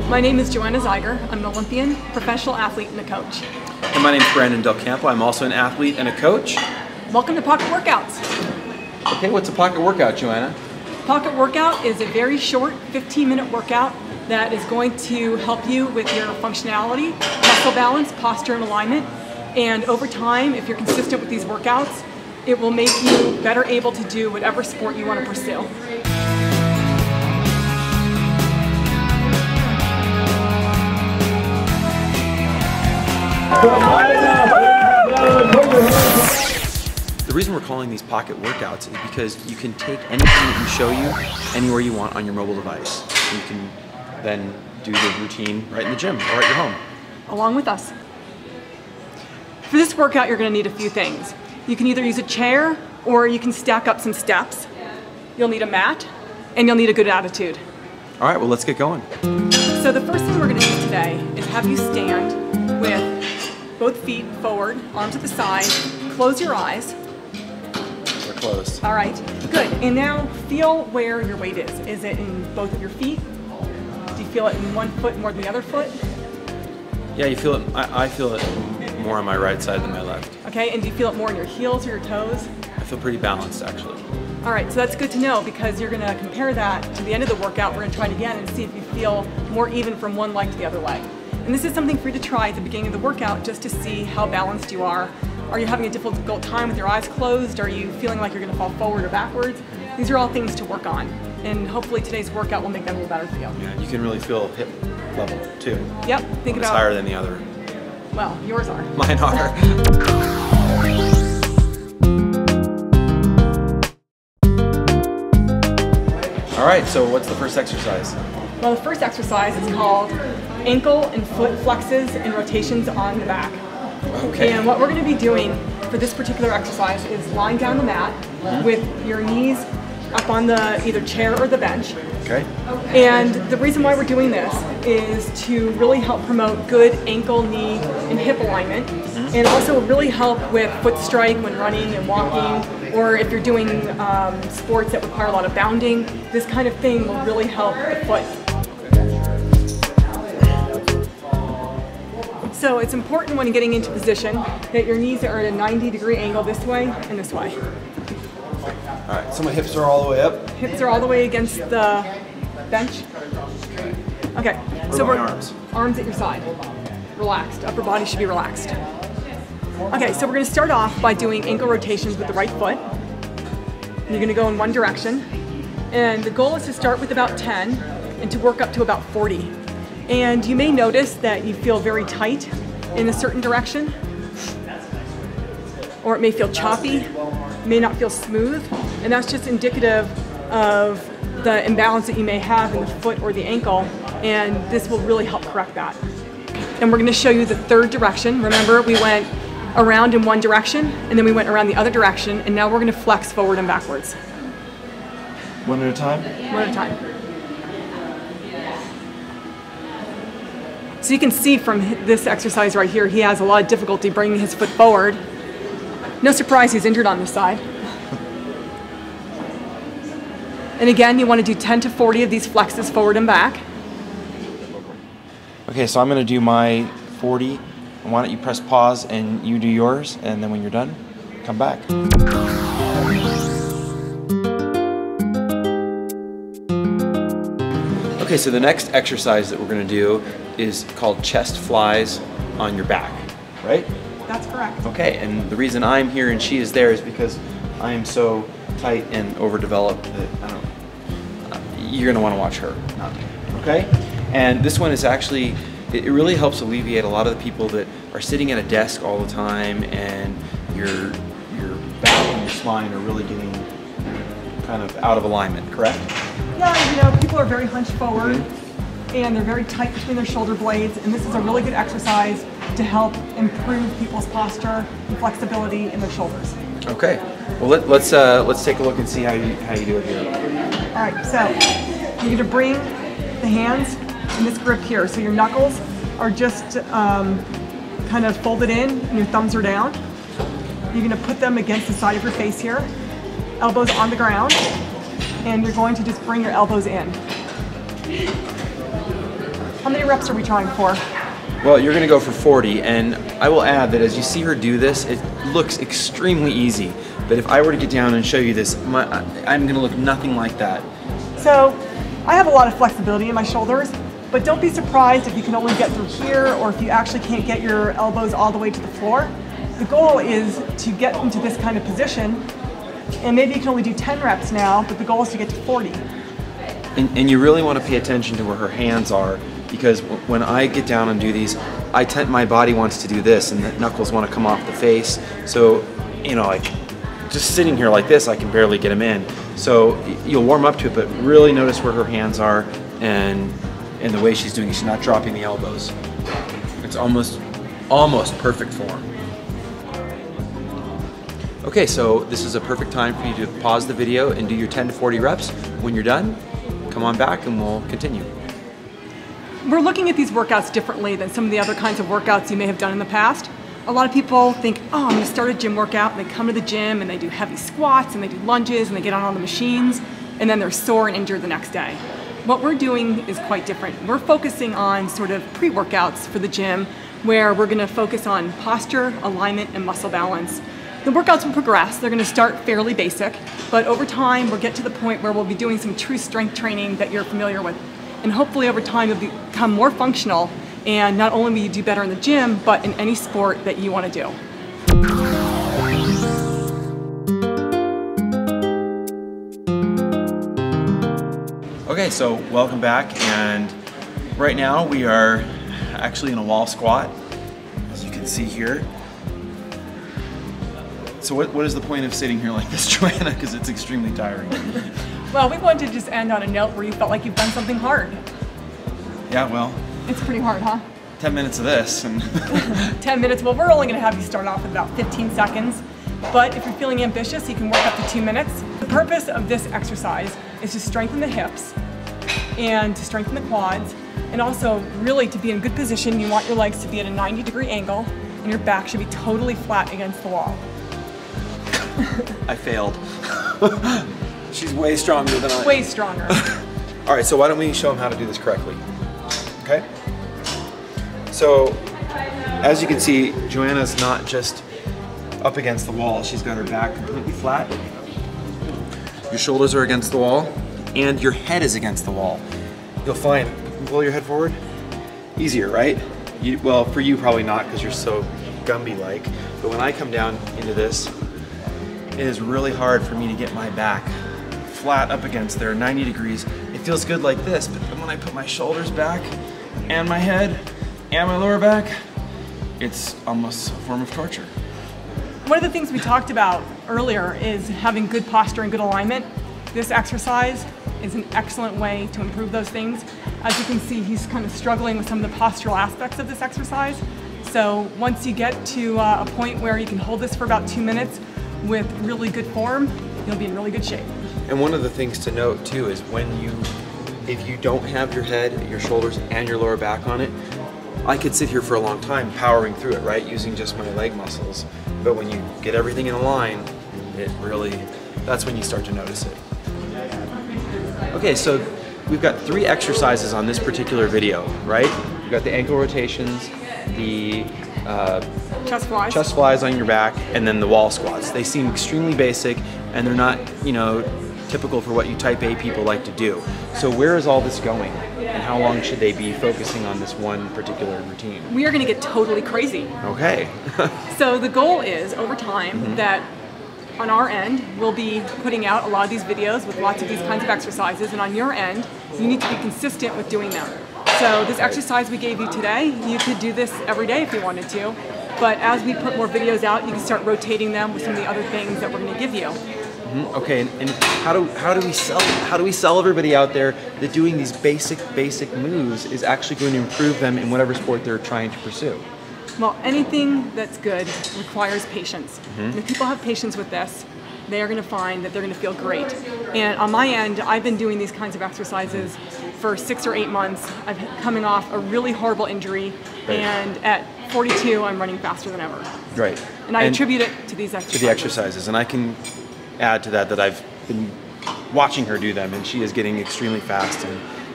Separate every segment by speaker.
Speaker 1: My name is Joanna Zeiger. I'm an Olympian, professional athlete, and a coach.
Speaker 2: And my name is Brandon Del Campo. I'm also an athlete and a coach.
Speaker 1: Welcome to Pocket Workouts.
Speaker 2: Okay, what's a pocket workout, Joanna?
Speaker 1: Pocket workout is a very short 15-minute workout that is going to help you with your functionality, muscle balance, posture, and alignment. And over time, if you're consistent with these workouts, it will make you better able to do whatever sport you want to pursue.
Speaker 2: The reason we're calling these pocket workouts is because you can take anything that we show you anywhere you want on your mobile device. You can then do the routine right in the gym or at your home.
Speaker 1: Along with us. For this workout, you're going to need a few things. You can either use a chair or you can stack up some steps. You'll need a mat and you'll need a good attitude.
Speaker 2: All right, well, let's get going.
Speaker 1: So the first thing we're going to do today is have you stand with both feet forward, arms at the side, close your eyes.
Speaker 2: They're closed.
Speaker 1: All right, good. And now feel where your weight is. Is it in both of your feet? Do you feel it in one foot more than the other foot?
Speaker 2: Yeah, you feel it. I feel it more on my right side than my left.
Speaker 1: Okay, and do you feel it more in your heels or your toes?
Speaker 2: I feel pretty balanced, actually.
Speaker 1: All right, so that's good to know because you're going to compare that to the end of the workout. We're going to try it again and see if you feel more even from one leg to the other leg. And this is something for you to try at the beginning of the workout just to see how balanced you are. Are you having a difficult time with your eyes closed? Are you feeling like you're going to fall forward or backwards? These are all things to work on. And hopefully today's workout will make them a little better for you.
Speaker 2: Yeah, you can really feel hip level too.
Speaker 1: Yep, think
Speaker 2: It's
Speaker 1: about
Speaker 2: higher than the other.
Speaker 1: Well, yours are.
Speaker 2: Mine are. All right, so what's the first exercise?
Speaker 1: Well, the first exercise is called ankle and foot flexes and rotations on the back.
Speaker 2: Okay.
Speaker 1: And what we're going to be doing for this particular exercise is lying down the mat with your knees up on the either chair or the bench.
Speaker 2: Okay.
Speaker 1: And the reason why we're doing this is to really help promote good ankle, knee, and hip alignment, and also really help with foot strike when running and walking, or if you're doing sports that require a lot of bounding. This kind of thing will really help the foot. So it's important when getting into position that your knees are at a 90-degree angle this way and this way.
Speaker 2: All right, so my hips are all the way up.
Speaker 1: Hips are all the way against the bench. Okay, so
Speaker 2: we're
Speaker 1: arms at your side. Relaxed, upper body should be relaxed. Okay, so we're gonna start off by doing ankle rotations with the right foot. You're gonna go in one direction. And the goal is to start with about 10 and to work up to about 40. And you may notice that you feel very tight in a certain direction, or it may feel choppy, may not feel smooth, and that's just indicative of the imbalance that you may have in the foot or the ankle, and this will really help correct that. And we're going to show you the third direction. Remember, we went around in one direction, and then we went around the other direction, and now we're going to flex forward and backwards.
Speaker 2: One at a time?
Speaker 1: One at a time. So you can see from this exercise right here, he has a lot of difficulty bringing his foot forward. No surprise he's injured on this side. And again, you want to do 10 to 40 of these flexes forward and back.
Speaker 3: Okay, so I'm going to do my 40. Why don't you press pause and you do yours, and then when you're done, come back.
Speaker 2: Okay, so the next exercise that we're going to do is called chest flies on your back, right?
Speaker 1: That's correct.
Speaker 2: Okay, and the reason I'm here and she is there is because I am so tight and overdeveloped that you're going to want to watch her, not me. Okay? And this one is actually, it really helps alleviate a lot of the people that are sitting at a desk all the time and your back and your spine are really getting kind of out of alignment, correct?
Speaker 1: Yeah, you know, people are very hunched forward and they're very tight between their shoulder blades, and this is a really good exercise to help improve people's posture and flexibility in their shoulders.
Speaker 2: Okay. Well, let's take a look and see how you do it here.
Speaker 1: All right, so you're going to bring the hands in this grip here. So your knuckles are just kind of folded in and your thumbs are down. You're going to put them against the side of your face here, elbows on the ground, and you're going to just bring your elbows in. How many reps are we trying for?
Speaker 2: Well, you're gonna go for 40, and I will add that as you see her do this, it looks extremely easy. But if I were to get down and show you this, I'm gonna look nothing like that.
Speaker 1: So, I have a lot of flexibility in my shoulders, but don't be surprised if you can only get through here, or if you actually can't get your elbows all the way to the floor. The goal is to get into this kind of position, and maybe you can only do 10 reps now, but the goal is to get to 40.
Speaker 2: And you really want to pay attention to where her hands are, because when I get down and do these, my body wants to do this, and the knuckles want to come off the face. So, you know, like just sitting here like this, I can barely get them in. So you'll warm up to it, but really notice where her hands are and the way she's doing it. She's not dropping the elbows. It's almost perfect form. Okay, so this is a perfect time for you to pause the video and do your 10 to 40 reps. When you're done, come on back and we'll continue.
Speaker 1: We're looking at these workouts differently than some of the other kinds of workouts you may have done in the past. A lot of people think, oh, I'm gonna start a gym workout, and they come to the gym and they do heavy squats and they do lunges and they get on all the machines, and then they're sore and injured the next day. What we're doing is quite different. We're focusing on sort of pre-workouts for the gym, where we're gonna focus on posture, alignment, and muscle balance. The workouts will progress. They're going to start fairly basic, but over time we'll get to the point where we'll be doing some true strength training that you're familiar with. And hopefully over time you'll become more functional, and not only will you do better in the gym, but in any sport that you want to do.
Speaker 2: Okay, so welcome back, and right now we are actually in a wall squat, as you can see here. So what is the point of sitting here like this, Joanna? Because it's extremely tiring.
Speaker 1: Well, we wanted to just end on a note where you felt like you've done something hard.
Speaker 2: Yeah, well.
Speaker 1: It's pretty hard, huh?
Speaker 2: 10 minutes of this. And
Speaker 1: 10 minutes, well, we're only gonna have you start off with about 15 seconds. But if you're feeling ambitious, you can work up to 2 minutes. The purpose of this exercise is to strengthen the hips and to strengthen the quads, and also really to be in good position. You want your legs to be at a 90-degree angle, and your back should be totally flat against the wall.
Speaker 2: I failed. She's way stronger than I am.
Speaker 1: Way stronger.
Speaker 2: All right, so why don't we show them how to do this correctly? Okay? So, as you can see, Joanna's not just up against the wall. She's got her back completely flat. Your shoulders are against the wall, and your head is against the wall. You'll find, pull your head forward. Easier, right? Well, for you probably not, because you're so Gumby-like. But when I come down into this, it is really hard for me to get my back flat up against there, 90 degrees. It feels good like this, but then when I put my shoulders back and my head and my lower back, it's almost a form of torture.
Speaker 1: One of the things we talked about earlier is having good posture and good alignment. This exercise is an excellent way to improve those things. As you can see, he's kind of struggling with some of the postural aspects of this exercise. So once you get to a point where you can hold this for about 2 minutes with really good form, you'll be in really good shape.
Speaker 2: And one of the things to note too is if you don't have your head, your shoulders, and your lower back on it, I could sit here for a long time powering through it, right, using just my leg muscles. But when you get everything in a line, that's when you start to notice it. Okay, so we've got 3 exercises on this particular video, right? We've got the ankle rotations, the
Speaker 1: chest
Speaker 2: flies on your back, and then the wall squats. They seem extremely basic, and they're not, typical for what you type A people like to do. So where is all this going, and how long should they be focusing on this one particular routine?
Speaker 1: We are going to get totally crazy.
Speaker 2: Okay.
Speaker 1: So the goal is, over time, that on our end, we'll be putting out a lot of these videos with lots of these kinds of exercises, and on your end, you need to be consistent with doing them. So this exercise we gave you today, you could do this every day if you wanted to, but as we put more videos out, you can start rotating them with some of the other things that we're going to give you.
Speaker 2: Okay, and how do we sell everybody out there that doing these basic moves is actually going to improve them in whatever sport they're trying to pursue?
Speaker 1: Well, anything that's good requires patience. And if people have patience with this, they are going to find that they're going to feel great. And on my end, I've been doing these kinds of exercises for 6 or 8 months. I'm coming off a really horrible injury, and at 42, I'm running faster than ever.
Speaker 2: Right.
Speaker 1: And I attribute it to these exercises.
Speaker 2: To the exercises, and I can add to that I've been watching her do them, and she is getting extremely fast,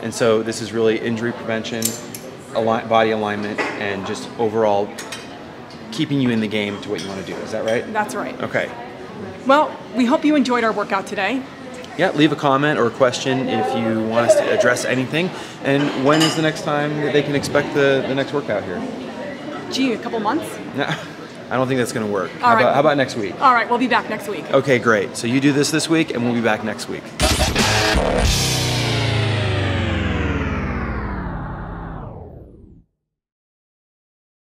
Speaker 2: and so this is really injury prevention body alignment and just overall keeping you in the game to what you want to do. Is that right?
Speaker 1: That's right.
Speaker 2: Okay.
Speaker 1: Well, we hope you enjoyed our workout today.
Speaker 2: Yeah, leave a comment or a question if you want us to address anything. And when is the next time that they can expect the next workout here?
Speaker 1: Gee, a couple months?
Speaker 2: No, I don't think that's going to work.
Speaker 1: All right.
Speaker 2: How about next week?
Speaker 1: All right, we'll be back next week.
Speaker 2: Okay, great. So you do this week, and we'll be back next week.